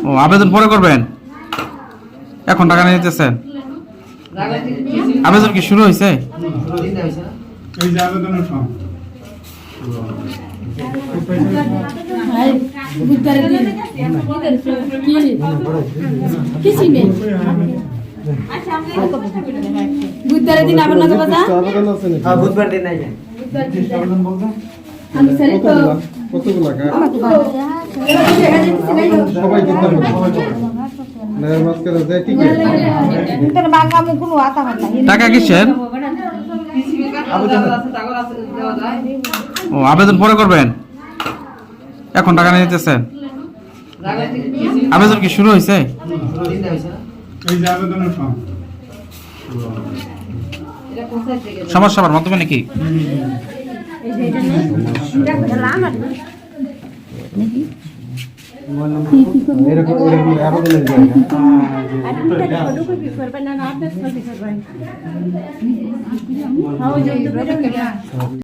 ও আবেদন পরে করবেন, এখন টাকা নিয়ে নিতেছেন? আবেদন কি শুরু হয়েছে? এই যে আবেদনের ফর্ম বুধবারের দিন আবার না কথা বুধবার দিন নাই আবেদন বলতে আমি স্যার তো কতগুলো সবাই দিতে হবে তোর বাঙ্গা মুখ কোনো আতা কথা টাকা কিসের? ও আবেদন পরে করবেন, এখন টাকা নিয়ে নিতেছেন? আবেদন কি শুরু হয়েছে? এই যে আবেদনের ফর্ম সমাজসেবার মাধ্যমে নাকি? এরকম আবেদনের জায়গা